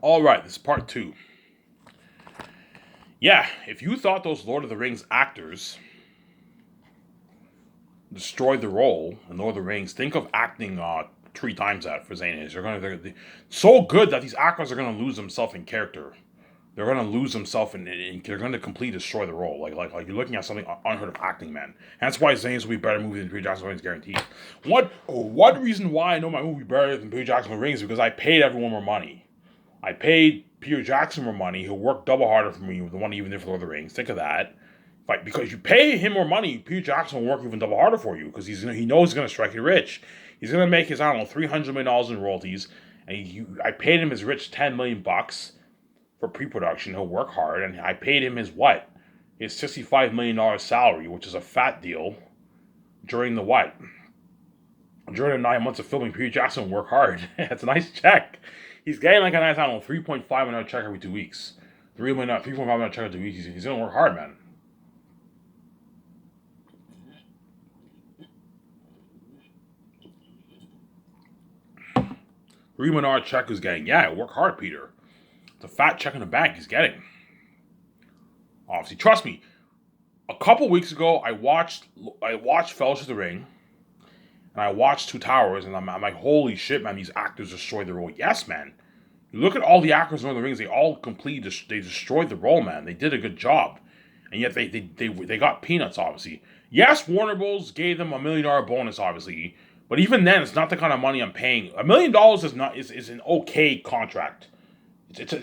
All right, this is part two. Yeah, if you thought those Lord of the Rings actors destroyed the role in Lord of the Rings, think of acting three times that for Zayn. They're so good that these actors are gonna lose themselves in character. They're gonna lose themselves and they're gonna completely destroy the role. Like you're looking at something unheard of acting, man. And that's why Zayn's will be better movie than Peter Jackson's Rings, guaranteed. One reason why I know my movie better than Peter Jackson's Rings is because I paid everyone more money. I paid Peter Jackson more money, who worked double harder for me, the one even did for Lord of the Rings. Think of that. Like, because you pay him more money, Peter Jackson will work even double harder for you because he knows he's going to strike you rich. He's going to make his, I don't know, $300 million in royalties. And I paid him his rich $10 million for pre-production. He'll work hard. And I paid him his what? His $65 million salary, which is a fat deal during the what? During the 9 months of filming, Peter Jackson will work hard. It's a nice check. He's getting like a nice, I don't know, 3.5 million check every 2 weeks. 3.5 million check every 2 weeks. He's going to work hard, man. $3 million check is getting. Yeah, work hard, Peter. It's a fat check in the bank he's getting. Obviously, trust me. A couple weeks ago, I watched Fellowship of the Ring, and I watched Two Towers, and I'm like, holy shit, man! These actors destroyed the role. Yes, man. You look at all the actors in Lord of the Rings; they all completely they destroyed the role, man. They did a good job, and yet they got peanuts, obviously. Yes, Warner Bros. Gave them $1 million bonus, obviously. But even then, it's not the kind of money I'm paying. $1 million is an okay contract. It's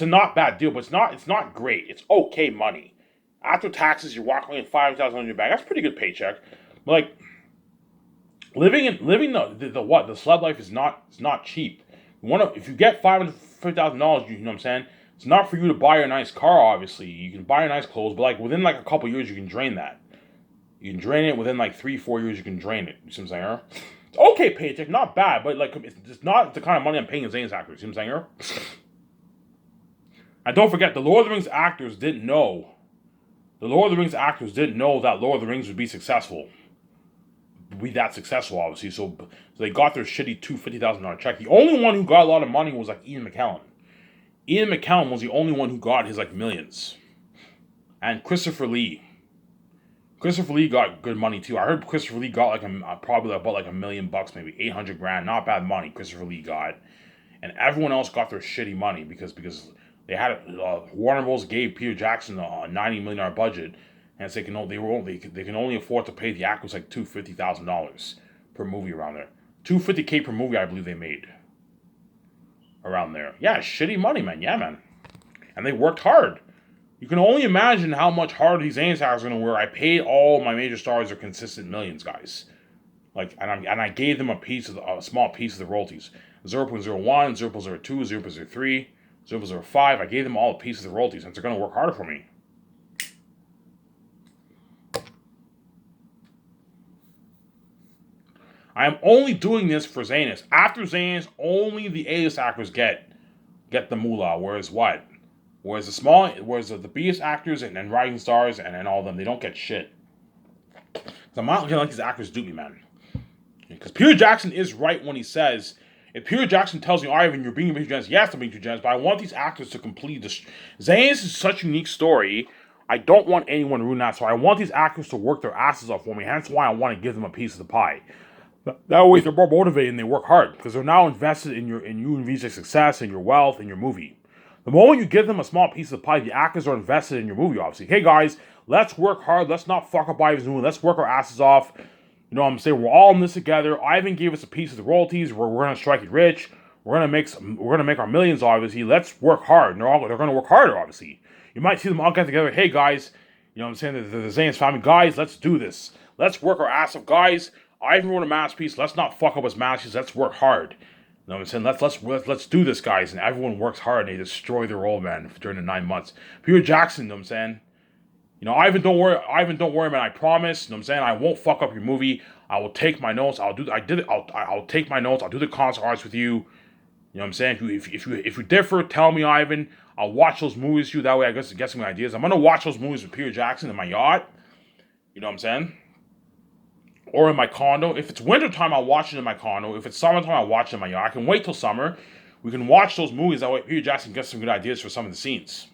a not bad deal, but it's not great. It's okay money. After taxes, you're walking in $5,000 in your bag. That's a pretty good paycheck. But like living the celeb life is not cheap. If you get $550,000, you know what I'm saying. It's not for you to buy a nice car. Obviously, you can buy a nice clothes, but like within like a couple years, you can drain that. You can drain it within like 3-4 years. You can drain it. You see what I'm saying? It's okay paycheck, not bad, but like it's not the kind of money I'm paying Zayn's actors. You see what I'm saying? And don't forget, the Lord of the Rings actors didn't know. The Lord of the Rings actors didn't know that Lord of the Rings would be successful. Be that successful, obviously. So they got their shitty $250,000 check. The only one who got a lot of money was like Ian McKellen. Ian McKellen was the only one who got his like millions. And Christopher Lee. Christopher Lee got good money too. I heard Christopher Lee got like probably about like $1 million, maybe 800 grand. Not bad money. Christopher Lee got, and everyone else got their shitty money because they had Warner Bros. Gave Peter Jackson a $90 million budget, and so they can only afford to pay the actors like $250,000 per movie around there. $250K per movie, I believe they made around there. Yeah, shitty money, man. Yeah, man, and they worked hard. You can only imagine how much harder these Zayn's are going to work. I paid all my major stars their consistent millions, guys. Like, and I gave them a small piece of the royalties. 0.01, 0.02, 0.03, 0.05. I gave them all a piece of the royalties, and they're going to work harder for me. I am only doing this for Zaynus. After Zaynus, only the A-list actors get the moolah. Whereas the biggest actors and rising stars and all of them, they don't get shit. I'm not looking like these actors dupe me, man. Because Peter Jackson is right when he says, if Peter Jackson tells me, Ivan, you're being Peter Jackson, yes, I'm being Peter Jackson, but I want these actors to complete this. Zaynus is such a unique story. I don't want anyone to ruin that, so I want these actors to work their asses off for me. Hence why I want to give them a piece of the pie. That way they're more motivated and they work hard because they're now invested in you and Vijay's success and your wealth and your movie. The moment you give them a small piece of the pie, the actors are invested in your movie, obviously. Hey guys, let's work hard. Let's not fuck up Ivan's movie. Let's work our asses off. You know what I'm saying? We're all in this together. Ivan gave us a piece of the royalties. We're gonna strike it rich. We're gonna make our millions, obviously. Let's work hard. And they're gonna work harder, obviously. You might see them all get together. Hey guys, you know what I'm saying? The Zayn's family, guys, let's do this. Let's work our ass off, guys. Ivan wrote a masterpiece. Let's not fuck up his masterpiece. Let's work hard. You know what I'm saying? Let's do this, guys. And everyone works hard and they destroy their role, man, during the 9 months. Peter Jackson, you know what I'm saying? You know, Ivan, don't worry, man. I promise. You know what I'm saying? I won't fuck up your movie. I will take my notes. I'll take my notes. I'll do the concert arts with you. You know what I'm saying? If you differ, tell me, Ivan. I'll watch those movies with you. That way I get some ideas. I'm gonna watch those movies with Peter Jackson in my yacht. You know what I'm saying? or in my condo. If it's wintertime, I'll watch it in my condo. If it's summertime, I'll watch it in my yard. I can wait till summer. We can watch those movies. That way Peter Jackson gets some good ideas for some of the scenes.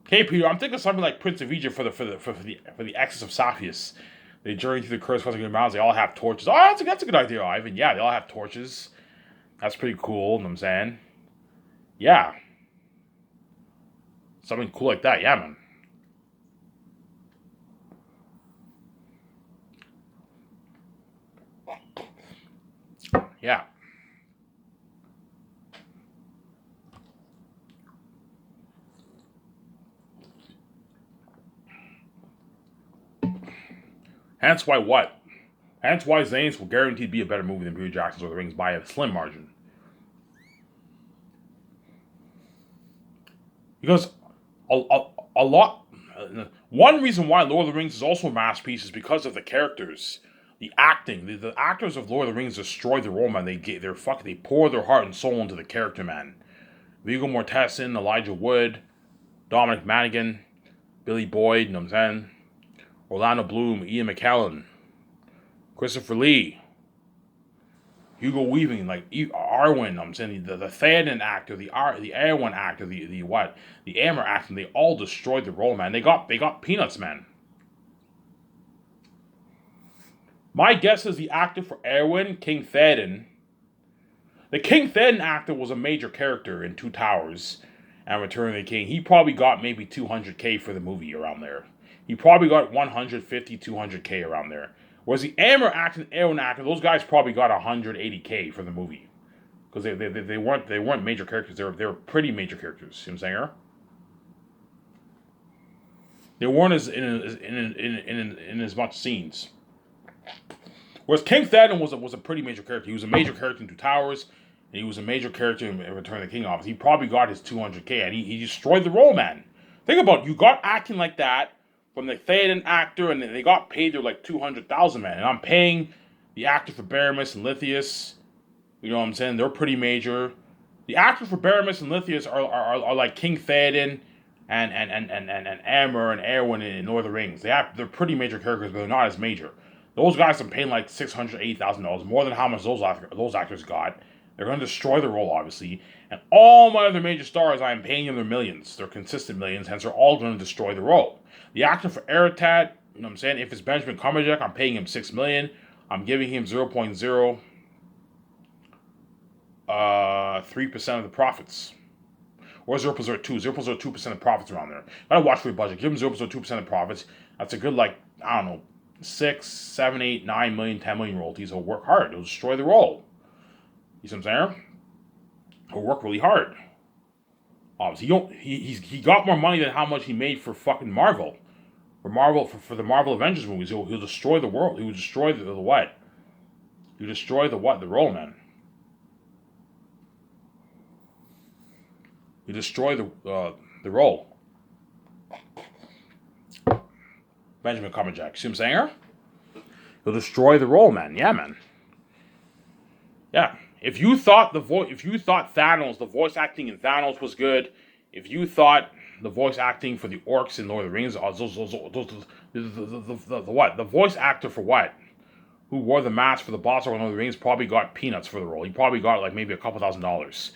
Okay, Peter, I'm thinking something like Prince of Egypt for the Exodus of Sapphires. They journey through the cursed mountains. They all have torches. Oh, that's a good idea, Ivan. Yeah, they all have torches. That's pretty cool. You know what I'm saying? Yeah. Something cool like that. Yeah, man. Yeah. Hence why what? Hence why Zane's will guaranteed be a better movie than Peter Jackson's Lord of the Rings by a slim margin. Because a lot. One reason why Lord of the Rings is also a masterpiece is because of the characters, the acting. The actors of Lord of the Rings destroy the role, man. They pour their heart and soul into the character, man. Viggo Mortensen, Elijah Wood, Dominic Monaghan, Billy Boyd, you know what I'm saying? Orlando Bloom, Ian McKellen, Christopher Lee, Hugo Weaving, like Arwen, I'm saying the Theoden actor, the Arwen actor, the Aemir actor, they all destroyed the role, man. They got peanuts, man. My guess is the actor for Arwen, King Theoden. The King Theoden actor was a major character in Two Towers and Return of the King. He probably got maybe $200K for the movie around there. He probably got 150, 200K around there. Whereas the Aemir actor and Arwen actor, those guys probably got 180K for the movie, because they weren't major characters. They were pretty major characters. You know what I'm saying? They weren't in as much scenes. Whereas King Theoden was a pretty major character. He was a major character in Two Towers, and he was a major character in Return of the King. Obviously, he probably got his 200K, and he destroyed the role, man. Think about it. You got acting like that from the Theoden actor, and they got paid their like 200,000, man. And I'm paying the actor for Baramis and Lithius. You know what I'm saying? They're pretty major. The actors for Baramis and Lithius are like King Theoden and Aemir and Arwen in Lord of the Rings. They're pretty major characters, but they're not as major. Those guys I'm paying like $680,000, more than how much those actors got. They're going to destroy the role, obviously. And all my other major stars, I am paying them their millions. They're consistent millions, hence they're all going to destroy the role. The actor for Eretad, you know what I'm saying? If it's Benjamin Cumberbatch, I'm paying him $6 million. I'm giving him 0.03% of the profits. Or 0.02%. 0.02% of the profits around there. Gotta watch for your budget. Give him 0.02% of profits. That's a good, like, I don't know, 6, 7, 8, 9 million, 10 million royalties. He'll work hard. He'll destroy the role. You see what I'm saying? He'll work really hard. Obviously, he got more money than how much he made for fucking Marvel. For the Marvel Avengers movies. He'll destroy the world. He will destroy the what? He'll destroy the what? The role, man. He'll destroy the role. Benjamin Cumberbatch. See what I'm saying? He'll destroy the role, man. Yeah, man. Yeah. If you thought Thanos, the voice acting in Thanos was good, if you thought the voice acting for the orcs in Lord of the Rings, the voice actor for what? Who wore the mask for the boss of Lord of the Rings probably got peanuts for the role. He probably got like maybe a couple $1,000s.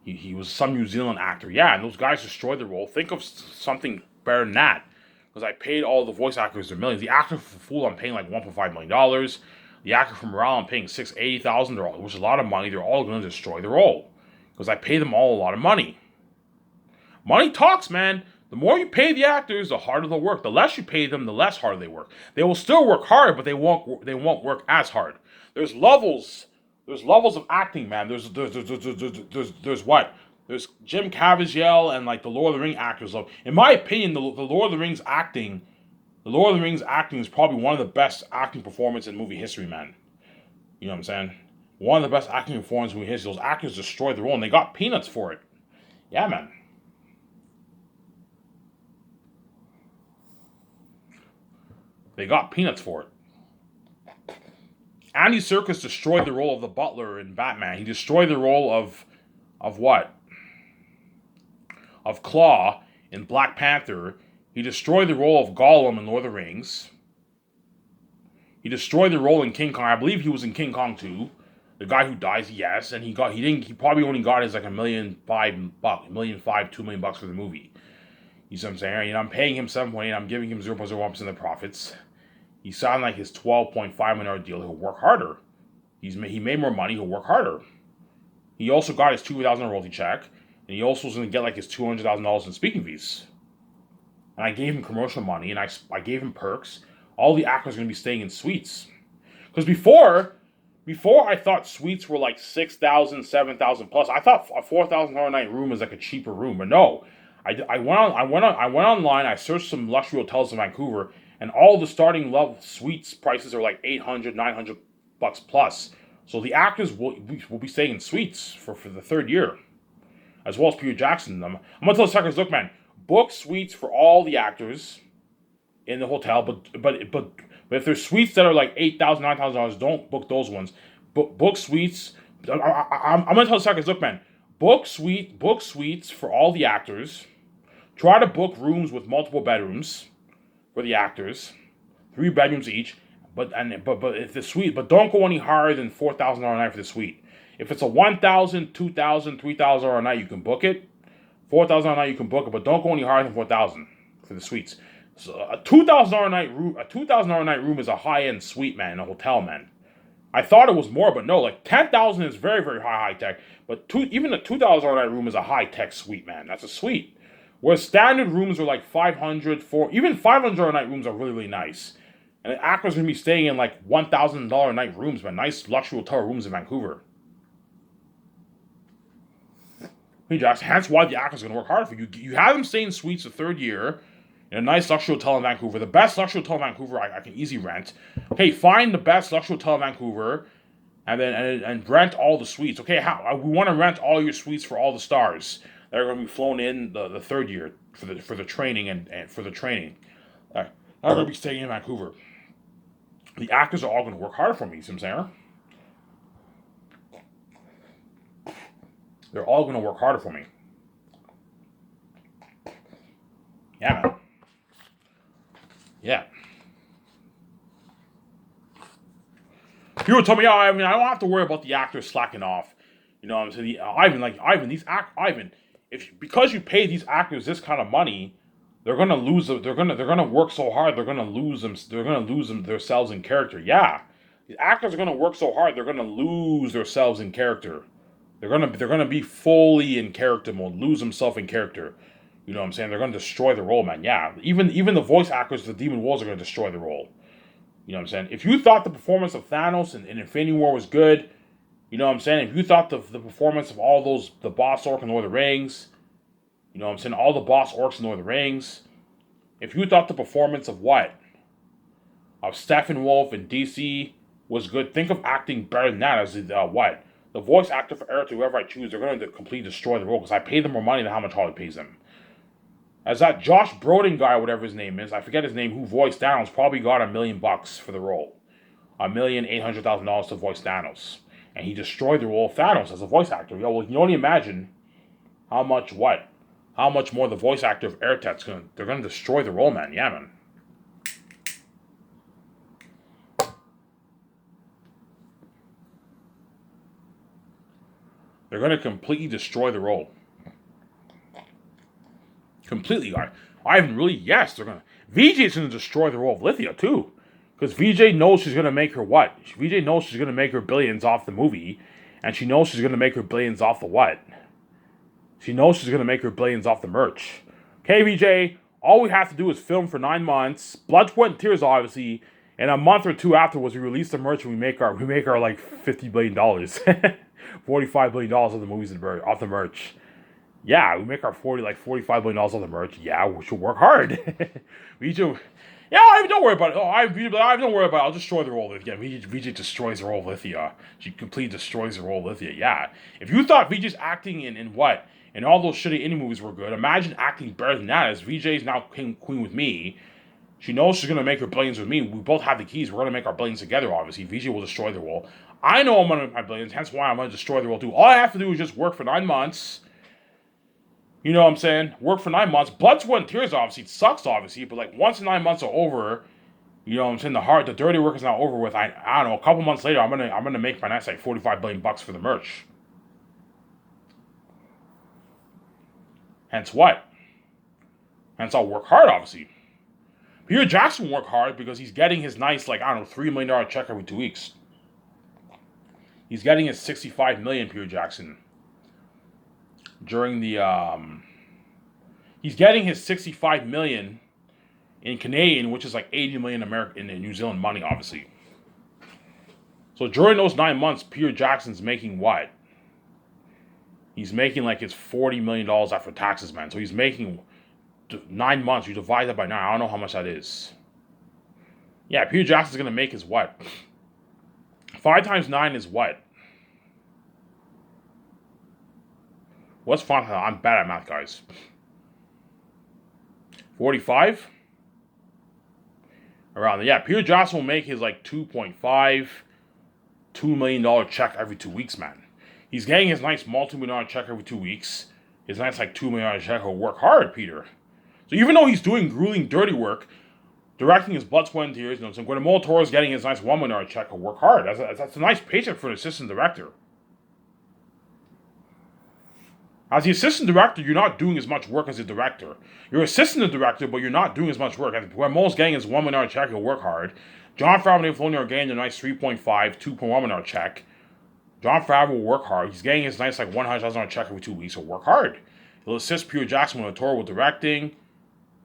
He was some New Zealand actor. Yeah, and those guys destroyed the role. Think of something better than that. Because I paid all the voice actors their millions. The actor for Fool, I'm paying like $1.5 million. The actor from Morale, I'm paying $680,000, which is a lot of money. They're all going to destroy the role. Because I pay them all a lot of money. Money talks, man. The more you pay the actors, the harder they'll work. The less you pay them, the less hard they work. They will still work hard, but they won't work as hard. There's levels. There's levels of acting, man. There's what? There's Jim Caviezel and like the Lord of the Rings actors. In my opinion, the Lord of the Rings acting. The Lord of the Rings acting is probably one of the best acting performances in movie history, man. You know what I'm saying? One of the best acting performances in movie history. Those actors destroyed the role, and they got peanuts for it. Yeah, man. They got peanuts for it. Andy Serkis destroyed the role of the butler in Batman. He destroyed the role of what? Of Claw in Black Panther. He destroyed the role of Gollum in Lord of the Rings. He destroyed the role in King Kong. I believe he was in King Kong 2. The guy who dies, yes, and he probably only got his like $1,500,000, $2,000,000 for the movie. You see what I'm saying? You know, I'm paying him 7.8, I'm giving him 0.01% of the profits. He signed like his $12.5 million deal. He'll work harder. He made more money. He'll work harder. He also got his $2,000 royalty check, and he also was going to get like his $200,000 in speaking fees. And I gave him commercial money, and I gave him perks. All the actors are going to be staying in suites. Because before I thought suites were like 6,000, 7,000 plus. I thought a $4,000 night room is like a cheaper room, but no. I went online. I searched some luxury hotels in Vancouver, and all the starting level suites prices are like 800, 900 bucks plus. So the actors will be staying in suites for the third year, as well as Peter Jackson. I'm gonna tell the suckers, look, man, book suites for all the actors in the hotel, but if there's suites that are like $8,000, $9,000, don't book those ones. Book suites. I'm gonna tell the suckers, look, man, book suites for all the actors. Try to book rooms with multiple bedrooms for the actors, 3 bedrooms each. But if the suite, but don't go any higher than $4,000 a night for the suite. If it's a $1,000, $2,000, $3,000 a night, you can book it. $4,000 a night, you can book it, but don't go any higher than $4,000 for the suites. So a $2,000 a night room, is a high end suite, man, in a hotel, man. I thought it was more, but no, like $10,000 is very, very high tech. But even a $2,000 a night room is a high tech suite, man. That's a suite. Whereas standard rooms are like 500, even $500 a night rooms are really, really nice. And the actors are going to be staying in like $1,000 a night rooms, man. Nice luxury hotel rooms in Vancouver. Hence why the actors are going to work hard for you. You have them stay in suites the third year in a nice luxury hotel in Vancouver. The best luxury hotel in Vancouver I can easily rent. Okay, find the best luxury hotel in Vancouver and then rent all the suites. Okay, we want to rent all your suites for all the stars that are going to be flown in the third year for the training and for the training. They're going to be staying in Vancouver. The actors are all going to work hard for me, you see what I'm saying? They're all going to work harder for me. Yeah, man. Yeah. People told me, oh, I don't have to worry about the actors slacking off. You know what I'm saying? Because you pay these actors this kind of money, they're gonna lose. They're gonna work so hard. They're gonna lose them. They're gonna lose themselves in character. Yeah, the actors are gonna work so hard. They're gonna lose themselves in character. They're gonna be fully in character mode. Lose themselves in character. You know what I'm saying? They're gonna destroy the role, man. Yeah, even the voice actors, the Demon Wolves, are gonna destroy the role. You know what I'm saying? If you thought the performance of Thanos in Infinity War was good, you know what I'm saying? If you thought the performance of all the boss orc in Lord of the Rings, you know what I'm saying? All the boss orcs in Lord of the Rings. If you thought the performance of of Steppenwolf in DC was good, think of acting better than that as the voice actor for Eric, whoever I choose, they're going to completely destroy the role because I pay them more money than how much Hollywood pays them. As that Josh Brolin guy, whatever his name is, I forget his name, who voiced Thanos, probably got $1 million for the role. $1,800,000 to voice Thanos. And he destroyed the role of Thanos as a voice actor. Well, you can only imagine how much more the voice actor of Airtet's they're gonna destroy the role, man. Yeah, man. They're gonna completely destroy the role. Completely, Ivan. Really, yes, they're gonna. VJ's gonna destroy the role of Lithia too, because VJ knows she's gonna make her what? VJ knows she's gonna make her billions off the movie, and she knows she's gonna make her billions off the what? She knows she's going to make her billions off the merch. Okay, VJ, all we have to do is film for 9 months, blood, sweat, and tears, obviously, and a month or two afterwards, we release the merch and we make our like $50 billion, $45 billion of the movies off the merch. Yeah, we make our $45 billion off the merch. Yeah, we should work hard. Don't worry about it. Don't worry about it. I'll destroy the role of Lithia. VJ destroys the role of Lithia. She completely destroys the role of Lithia. Yeah. If you thought VJ's acting in all those shitty indie movies were good, imagine acting better than that. As VJ's now queen with me, she knows she's going to make her billions with me. We both have the keys. We're going to make our billions together, obviously. VJ will destroy the role. I know I'm going to make my billions, hence why I'm going to destroy the role too. All I have to do is just work for 9 months. You know what I'm saying? Work for 9 months. Blood, sweat, and tears, obviously. It sucks, obviously. But, once the 9 months are over, You know what I'm saying? The dirty work is not over with. I don't know. A couple months later, I'm gonna make my nice like 45 billion bucks for the merch. Hence what? Hence I'll work hard, obviously. Peter Jackson will work hard because he's getting his nice like I don't know $3 million check every 2 weeks. He's getting his 65 million, Peter Jackson. During the he's getting his 65 million in Canadian, which is like 80 million American in New Zealand money, obviously. So during those 9 months, Peter Jackson's making what? He's making like his $40 million after taxes, man. So he's making 9 months. You divide that by 9. I don't know how much that is. Yeah, Peter Jackson's gonna make his what? 5 times 9 is what? What's 5? I'm bad at math, guys. 45? Around there. Yeah, Peter Jackson will make his like $2 million check every 2 weeks, man. He's getting his nice multi-million-dollar check every 2 weeks. His nice like $2 million check. He'll work hard, Peter. So even though he's doing grueling, dirty work, directing his blood, sweat, and tears, you know, so Guillermo Toro is getting his nice $1 million check. He'll work hard. That's a nice paycheck for an assistant director. As the assistant director, you're not doing as much work as the director. You're assistant director, but you're not doing as much work. And when Mo's getting his $1 million check, he'll work hard. Jon Favreau and Dave Filoni are getting a nice 2.1 million check. Jon Favreau will work hard. He's getting his nice like $100,000 check every 2 weeks. He'll work hard. He'll assist Peter Jackson with Toro with directing.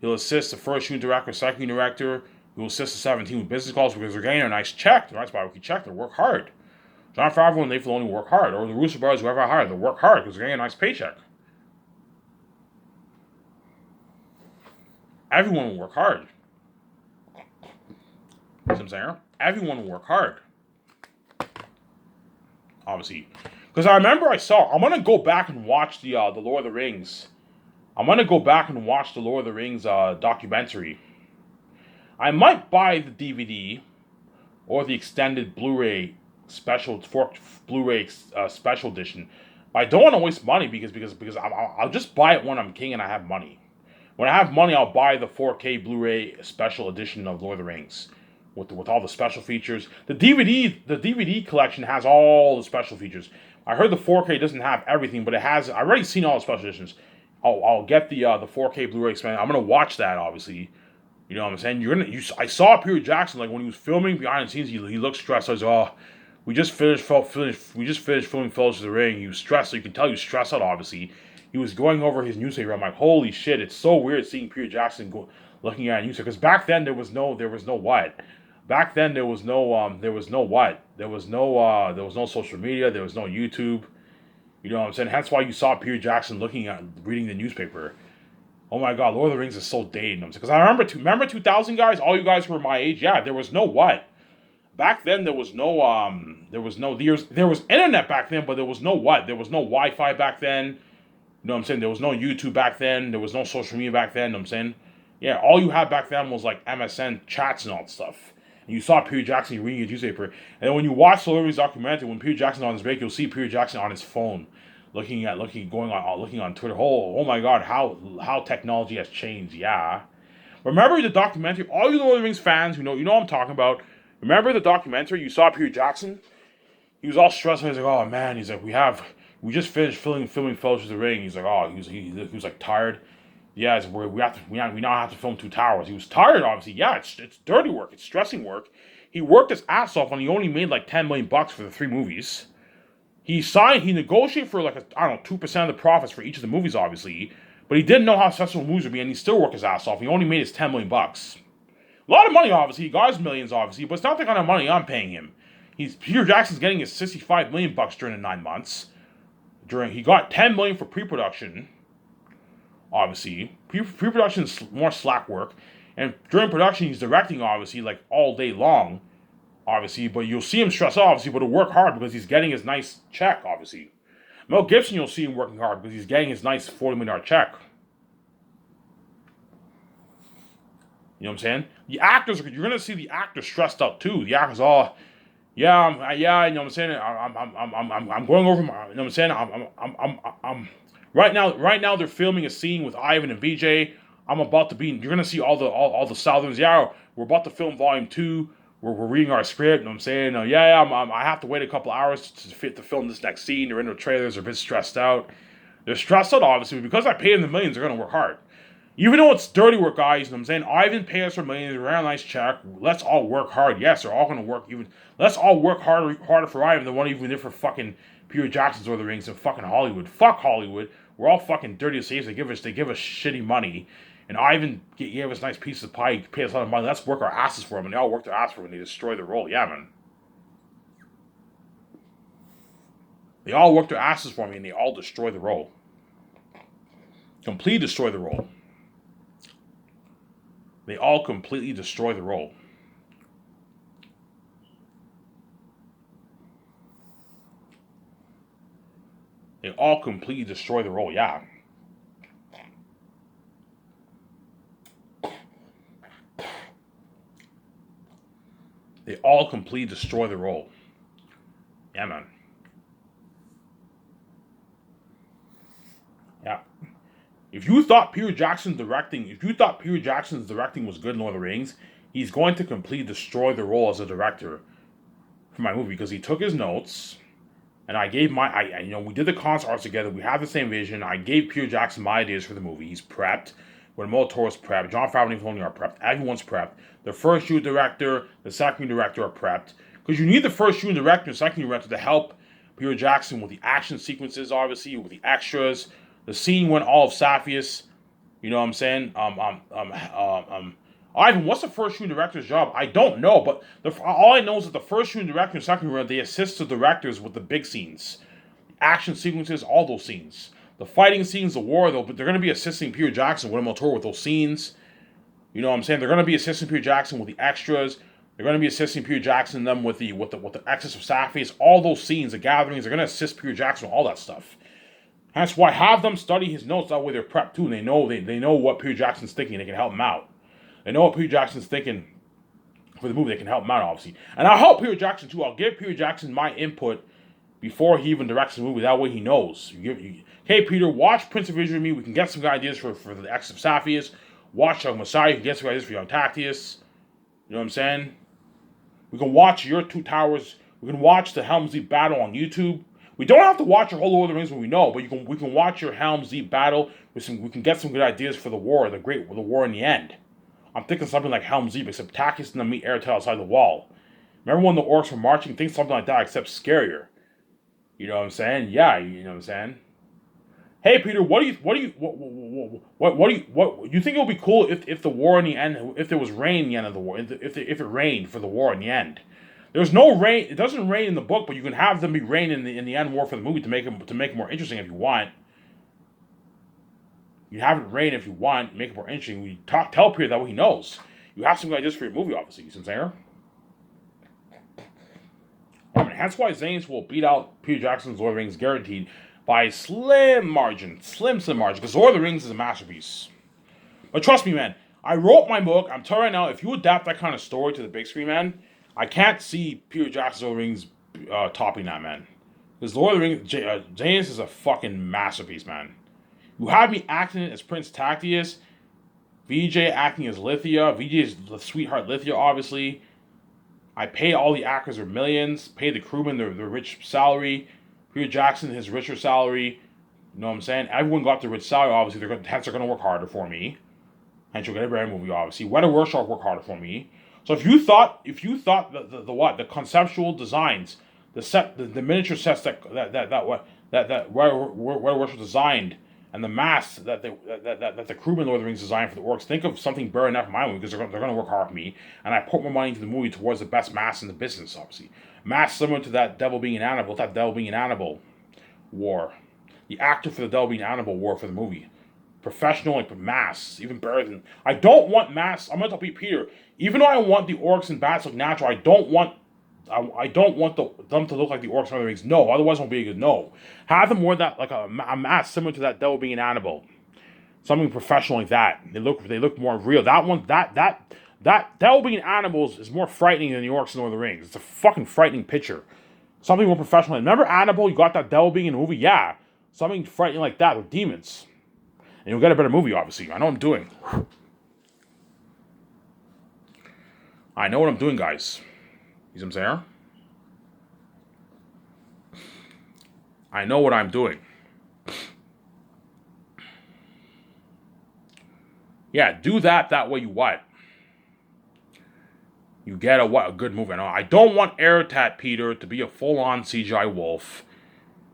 He'll assist the first unit director, second unit director. He'll assist the 17 with business calls because they're getting a nice check. The nice bi-weekly check. They'll work hard. Jon Favreau and Dave Filoni work hard. Or the Russo brothers, whoever I hire, they'll work hard because they're getting a nice paycheck. Everyone will work hard. You know what I'm saying? Everyone will work hard. Obviously. Because I remember I'm going to go back and watch the Lord of the Rings. I'm going to go back and watch the Lord of the Rings documentary. I might buy the DVD or the extended Blu-ray special, Blu-ray special edition. But I don't want to waste money because I'll just buy it when I'm king and I have money. When I have money, I'll buy the 4K Blu-ray special edition of Lord of the Rings with all the special features. The DVD collection has all the special features. I heard the 4K doesn't have everything, but it has. I've already seen all the special editions. I'll get the 4K Blu-ray expanded. I'm gonna watch that, obviously. You know what I'm saying? I saw Peter Jackson like when he was filming behind the scenes. He looked stressed. I was like, oh, we just finished filming Fellowship of the Ring. He was stressed. So you can tell he was stressed out. Obviously, he was going over his newspaper. I'm like, holy shit! It's so weird seeing Peter Jackson looking at a newspaper because back then there was no what. Back then there was no what. There was no social media. There was no YouTube. You know what I'm saying? That's why you saw Peter Jackson reading the newspaper. Oh my God, Lord of the Rings is so dated. Because I remember 2000 guys. All you guys who were my age. Yeah, there was no what. Back then there was internet back then, but there was no what. There was no Wi-Fi back then. You know what I'm saying? There was no YouTube back then. There was no social media back then. You know what I'm saying? Yeah, all you had back then was like MSN chats and all that stuff. And you saw Peter Jackson reading his newspaper. And then when you watch the Lord of the Rings documentary, when Peter Jackson's on his break, you'll see Peter Jackson on his phone, looking on Twitter. Oh my God, how technology has changed. Yeah. Remember the documentary? All you Lord of the Rings fans who know what I'm talking about. Remember the documentary? You saw Peter Jackson. He was all stressed. He's like, oh man. He's like, we just finished filming Fellowship of the Ring. He's like, oh, he was like tired. Yeah, we now have to film 2 towers. He was tired, obviously. Yeah, it's dirty work. It's stressing work. He worked his ass off and he only made like $10 million for the 3 movies. He negotiated for like 2% of the profits for each of the movies, obviously. But he didn't know how successful the movies would be, and he still worked his ass off. He only made his $10 million. A lot of money, obviously. He got his millions, obviously, but it's not the kind of money I'm paying him. Peter Jackson's getting his $65 million during the 9 months. He got $10 million for pre-production. Obviously, pre-production is more slack work, and during production he's directing obviously like all day long, obviously. But you'll see him stress out, obviously, but he'll work hard because he's getting his nice check, obviously. Mel Gibson, you'll see him working hard because he's getting his nice $40 million check. You know what I'm saying? The actors, you're gonna see the actors stressed out too. The actors, you know what I'm saying? I'm going over my, you know what I'm saying? Right now they're filming a scene with Ivan and VJ. You're gonna see all the Southerners. Yeah, we're about to film volume 2. We're reading our script. You know what I'm saying? I have to wait a couple hours to film this next scene. They're in the trailers. They're a bit stressed out. They're stressed out, obviously, but because I pay them the millions, they're going to work hard. Even though it's dirty work, guys, you know what I'm saying? Ivan paid us for millions. We're on a nice check. Let's all work hard. Yes, they're all going to work even. Let's all work harder for Ivan than what even did for fucking Peter Jackson's Lord of the Rings and fucking Hollywood. Fuck Hollywood. We're all fucking dirty as thieves. They give us shitty money. And Ivan gave us nice pieces of pie. He paid us a lot of money. Let's work our asses for him. And they all work their ass for him and they destroy the role. Yeah, man. They all work their asses for me and they all destroy the role. Completely destroy the role. They all completely destroy the role. They all completely destroy the role, yeah. They all completely destroy the role. Yeah, man. Yeah. If you thought Peter Jackson's directing was good in Lord of the Rings, he's going to completely destroy the role as a director for my movie because he took his notes, and I gave we did the concept arts together. We have the same vision. I gave Peter Jackson my ideas for the movie. He's prepped. Guillermo del Toro's prepped. Jon Favreau and Filoni are prepped. Everyone's prepped. The first unit director, the second unit director are prepped because you need the first unit director and second unit director to help Peter Jackson with the action sequences, obviously with the extras. The scene when all of Sapphires, you know what I'm saying? Ivan, what's the first unit director's job? I don't know, but all I know is that the first unit director and second unit, they assist the directors with the big scenes, action sequences, all those scenes, the fighting scenes, the war. But they're going to be assisting Peter Jackson, Guillermo del Toro with those scenes. You know what I'm saying? They're going to be assisting Peter Jackson with the extras. They're going to be assisting Peter Jackson them with the excess of Sapphires, all those scenes, the gatherings. They're going to assist Peter Jackson with all that stuff. That's why have them study his notes. That way they're prepped too. And they know what Peter Jackson's thinking. They can help him out. They know what Peter Jackson's thinking for the movie. They can help him out, obviously. And I'll help Peter Jackson too. I'll give Peter Jackson my input before he even directs the movie. That way he knows. Hey, Peter, watch Prince of Persia with me. We can get some ideas for the X of Sapphires. Watch Young Messiah. You can get some ideas for Young Tactius. You know what I'm saying? We can watch Your Two Towers. We can watch the Helm's Deep battle on YouTube. We don't have to watch your whole Lord of the Rings when we know, but we can watch your Helm's Deep battle. We can get some good ideas for the war, the war in the end. I'm thinking something like Helm's Deep, except Takis and them meet Airtail outside the wall. Remember when the orcs were marching? Think something like that, except scarier. You know what I'm saying? Yeah, you know what I'm saying. Hey Peter, what do you think it would be cool if the war in the end, if there was rain in the end of the war, if it rained for the war in the end? There's no rain. It doesn't rain in the book, but you can have them be rain in the end war for the movie to make it more interesting if you want. You have it rain if you want, make it more interesting. We tell Peter that way he knows. You have some ideas for your movie, obviously. You see what I'm saying? That's why Zanes will beat out Peter Jackson's Lord of the Rings guaranteed by a slim margin, because Lord of the Rings is a masterpiece. But trust me, man, I wrote my book. I'm telling you right now, if you adapt that kind of story to the big screen, man, I can't see Peter Jackson's Lord of the Rings topping that, man. Because Lord of the Rings, James is a fucking masterpiece, man. You have me acting as Prince Tactius, VJ acting as Lithia. VJ is the sweetheart Lithia, obviously. I pay all the actors their millions, pay the crewmen their rich salary, Peter Jackson his richer salary. You know what I'm saying? Everyone got their rich salary, obviously. Hence, they're going to work harder for me. Hence, you'll get a better movie, obviously. Weta Workshop work harder for me. So if you thought the conceptual designs, the miniature sets that Weta Workshop designed, and the masks that the crewmen Lord of the Rings designed for the orcs, think of something better enough for my movie because they're going to work hard for me, and I put more money into the movie towards the best masks in the business, obviously. Masks similar to that Devil Being an Animal, war. The actor for the Devil Being an Animal war for the movie. Professional, like masks, even better than. I don't want masks. I'm going to tell Peter, even though I want the orcs and bats to look natural, I don't want them to look like the orcs and other rings. No, otherwise it won't be a good no. Have them wear that like a mask similar to that Devil Being an Animal, something professional like that. They look more real. That Devil Being Animals is more frightening than the orcs and Lord of the Rings. It's a fucking frightening picture. Something more professional. Remember Annabelle? You got that Devil Being in the movie. Yeah, something frightening like that with demons, and you'll get a better movie. Obviously, I know what I'm doing. I know what I'm doing, guys. You see what I'm saying? I know what I'm doing. Yeah, do that. That way you what? You get a good movie. I don't want Airtat Peter to be a full-on CGI wolf.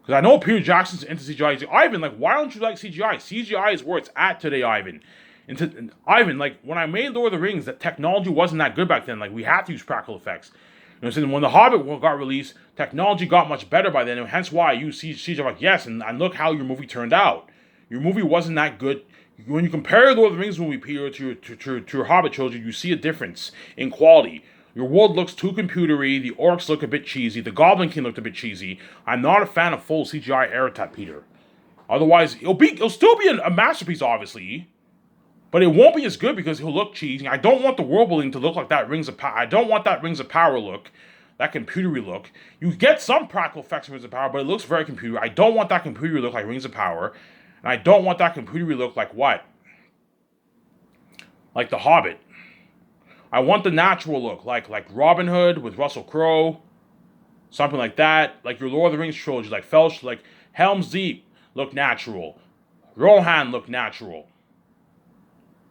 Because I know Peter Jackson's into CGI. He's like, Ivan, like, why don't you like CGI? CGI is where it's at today, Ivan. And Ivan, like, when I made Lord of the Rings, that technology wasn't that good back then. Like, we had to use practical effects. You know what I'm saying? When The Hobbit got released, technology got much better by then, and hence why I use CGI. Like, yes, and look how your movie turned out. Your movie wasn't that good. When you compare Lord of the Rings movie, Peter, to your Hobbit trilogy, you see a difference in quality. Your world looks too computery, the orcs look a bit cheesy, the Goblin King looked a bit cheesy. I'm not a fan of full CGI Airtat Peter. Otherwise, it'll still be a masterpiece, obviously, but it won't be as good because he'll look cheesy. I don't want the world building to look like that Rings of Power. I don't want that Rings of Power look, that computery look. You get some practical effects in Rings of Power, but it looks very computery. I don't want that computery look like Rings of Power, and I don't want that computery look like what? Like The Hobbit. I want the natural look, like Robin Hood with Russell Crowe, something like that. Like your Lord of the Rings trilogy, like Fellowship, like Helm's Deep look natural, Rohan look natural.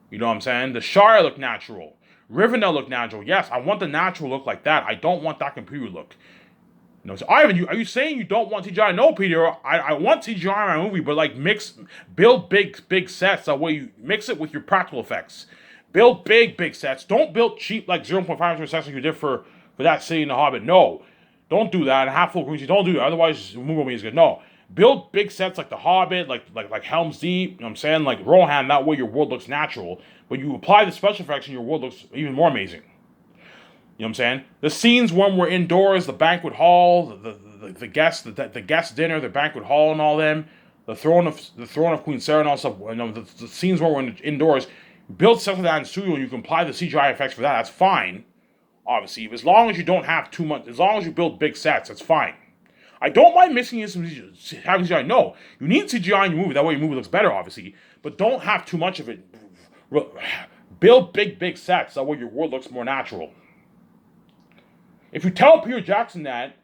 You know what I'm saying? The Shire look natural, Rivendell look natural. Yes, I want the natural look like that. I don't want that computer look. You know, so Ivan, are you saying you don't want CGI? No, Peter. I want CGI in my movie, but like build big sets. That way you mix it with your practical effects. Build big sets. Don't build cheap like 0.5 sets like you did for that city in The Hobbit. No. Don't do that. And half full green. Don't do that. Otherwise, the movie won't be as good. No. Build big sets like The Hobbit, like Helm's Deep, you know what I'm saying? Like Rohan, that way your world looks natural. But you apply the special effects and your world looks even more amazing. You know what I'm saying? The scenes when we're indoors, the banquet hall, the guest dinner, the banquet hall and all them, the throne of Queen Sarah and all stuff, you know, the scenes where we're indoors, build stuff like that in studio and you can apply the CGI effects for that. That's fine, obviously. As long as you don't have too much, as long as you build big sets, that's fine. I don't mind mixing in some having CGI. No, you need CGI in your movie. That way your movie looks better, obviously. But don't have too much of it. Build big sets. That way your world looks more natural. If you tell Peter Jackson that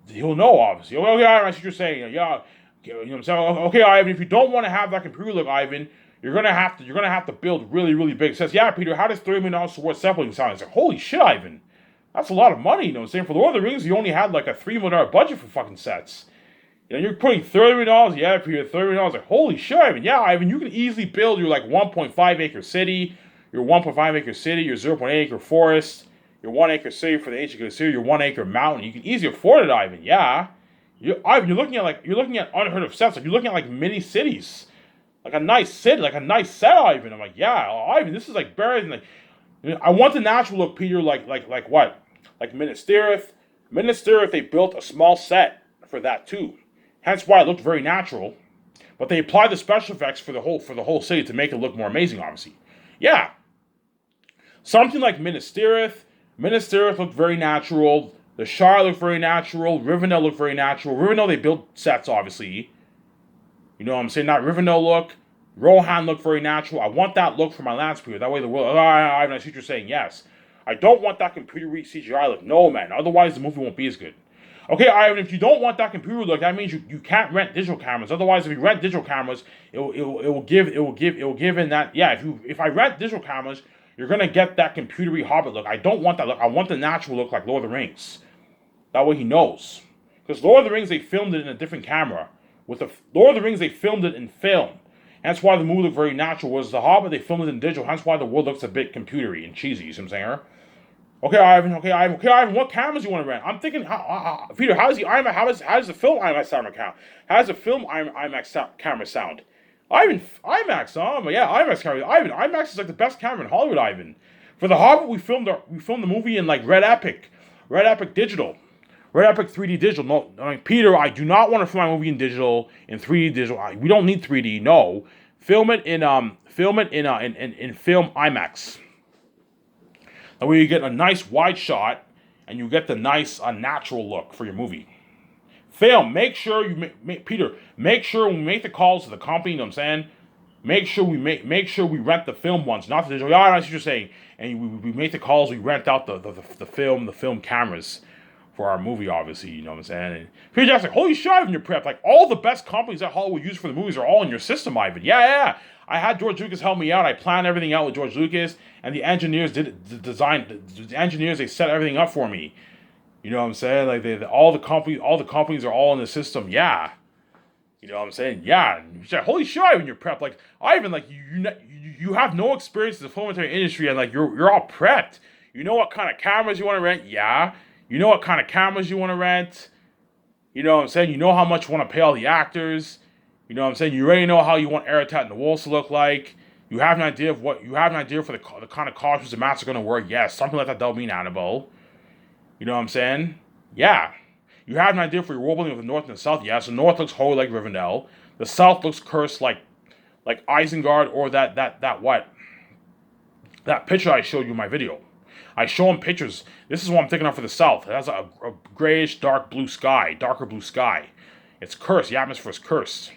he'll know, obviously. Okay, I see what you're saying. Yeah, you know what I'm saying. Okay, Ivan. If you don't want to have that computer look, Ivan, you're gonna have to build really big sets. Yeah, Peter. How does $3 million worth separating sound? It's like, holy shit, Ivan. That's a lot of money. You know what I'm saying? For Lord of the Rings, you only had like a $3 million budget for fucking sets. You know, you're putting $30 million. Yeah, Peter, $30 million. Like, holy shit, Ivan. Yeah, Ivan. You can easily build your like 1.5 acre city, your 1.5 acre city, your 0.8 acre forest, your 1 acre city for the ancient city, your 1 acre mountain. You can easily afford it, Ivan. Yeah. Ivan, you're looking at unheard of sets. Like you're looking at like mini cities. Like a nice city, like a nice set, Ivan. I'm like, yeah, Ivan, this is like better than like. You know, I want the natural look, Peter. Like what? Like Minas Tirith. Minas Tirith, they built a small set for that too. Hence why it looked very natural. But they applied the special effects for the whole city to make it look more amazing. Obviously, yeah. Something like Minas Tirith. Minas Tirith looked very natural. The Shire looked very natural. Rivendell looked very natural. Rivendell, they built sets, obviously. You know what I'm saying? That Rivendell look. Rohan looked very natural. I want that look for my last period. That way the world... I see what you're saying. Yes. I don't want that computer-y CGI look. No, man. Otherwise, the movie won't be as good. Okay, Ivan, if you don't want that computer look, that means you can't rent digital cameras. Otherwise, if you rent digital cameras, it will give in that... Yeah, if I rent digital cameras, you're going to get that computer-y Hobbit look. I don't want that look. I want the natural look like Lord of the Rings. That way he knows. Because Lord of the Rings, they filmed it in a different camera. With the Lord of the Rings, they filmed it in film. Hence why the movie looked very natural. Was The Hobbit, they filmed it in digital. Hence why the world looks a bit computery and cheesy. You see what I'm saying? Okay, Ivan, what cameras do you want to rent? I'm thinking, Peter, how does the film IMAX sound account? How does the film IMAX camera sound? Ivan, IMAX, yeah, IMAX camera. Ivan, IMAX is like the best camera in Hollywood, Ivan. For The Hobbit, we filmed the movie in like Red Epic Digital. Red Epic 3D digital. No, I mean, Peter, I do not want to film my movie in 3D digital. We don't need 3D. No, film it in film IMAX. That way you get a nice wide shot, and you get the nice natural look for your movie. Film. Make sure you Peter. Make sure when we make the calls to the company. You know what I'm saying? make sure we rent the film once, not the digital. Yeah, that's what you're saying. And we make the calls. We rent out the film cameras for our movie, obviously. You know what I'm saying? And Peter Jackson's like, holy shit, Ivan, you're prepped. Like all the best companies that Hollywood use for the movies are all in your system, Ivan. Yeah. I had George Lucas help me out. I planned everything out with George Lucas, and the engineers did the design. The engineers, they set everything up for me. You know what I'm saying? Like all the companies are all in the system. Yeah. You know what I'm saying? Yeah. He's like, holy shit, Ivan, you're prepped. Like Ivan, like you have no experience in the film industry, and like you're all prepped. You know what kind of cameras you want to rent? Yeah. You know what kind of cameras you want to rent? You know what I'm saying? You know how much you want to pay all the actors. You know what I'm saying? You already know how you want Aratat and the Wolves to look like. You have an idea for the kind of costumes the masks are going to wear. Yes, something like that that'll mean Annabelle. You know what I'm saying? Yeah. You have an idea for your world building of the North and the South. Yes, the North looks holy like Rivendell. The South looks cursed like Isengard or that picture I showed you in my video. I show them pictures. This is what I'm thinking of for the South. It has a grayish, darker blue sky. It's cursed. The atmosphere is cursed.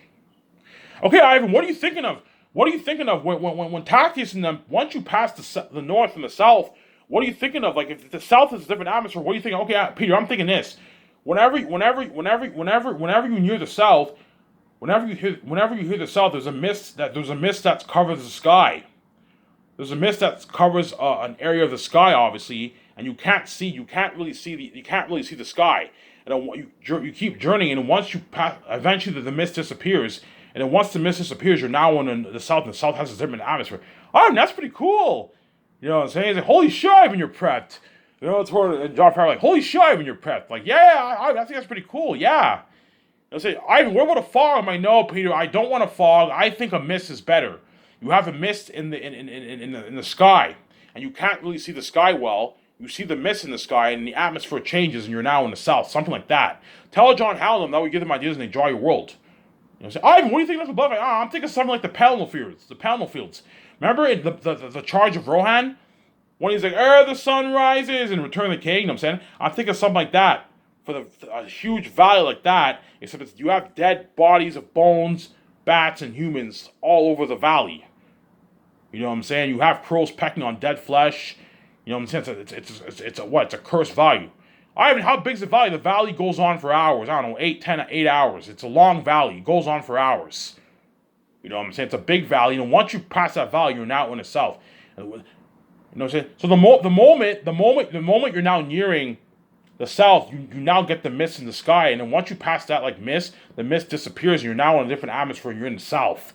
Okay, Ivan, what are you thinking of? What are you thinking of when Tactius and them, once you pass the North and the South, what are you thinking of? Like, if the South is a different atmosphere, what are you thinking? Okay, Peter, I'm thinking this. Whenever you near the South, whenever you hear the South, there's a mist that covers the sky. There's a mist that covers an area of the sky, obviously, and you can't really see the sky. And you keep journeying, and once you pass, eventually the mist disappears. And then once the mist disappears, you're now in the South, and the South has a different atmosphere. Oh, that's pretty cool. You know what I'm saying? He's like, holy shit, Ivan, you're prepped. You know, it's where John Favreau like, holy shit, Ivan, you're prepped. Like, yeah, I think that's pretty cool. Yeah. They'll say, Ivan, what about a fog? I'm like, no, Peter, I don't want a fog. I think a mist is better. You have a mist in the sky, and you can't really see the sky well. You see the mist in the sky, and the atmosphere changes, and you're now in the South. Something like that. Tell John Howland that we give them ideas, and they draw your world. You know, say, Ivan, what do you think of above? I'm thinking something like the Panel Fields. Remember in the Charge of Rohan? When he's like, the sun rises in Return of the King, you know what I'm saying? I'm thinking something like that. For a huge valley like that, except you have dead bodies of bones, bats, and humans all over the valley. You know what I'm saying? You have crows pecking on dead flesh. You know what I'm saying? It's a cursed valley. Ivan, how big's the valley? The valley goes on for hours. I don't know, 8 hours. It's a long valley. It goes on for hours. You know what I'm saying? It's a big valley. And once you pass that valley, you're now in the South. You know what I'm saying? So the moment you're now nearing the South, you now get the mist in the sky. And then once you pass that like mist, the mist disappears and you're now in a different atmosphere and you're in the South.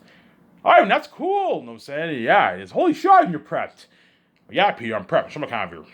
Ivan, that's cool. You know what I'm saying? Yeah, it's holy shit, you're prepped. Yeah, Peter, I'm prepped. Show my camera here.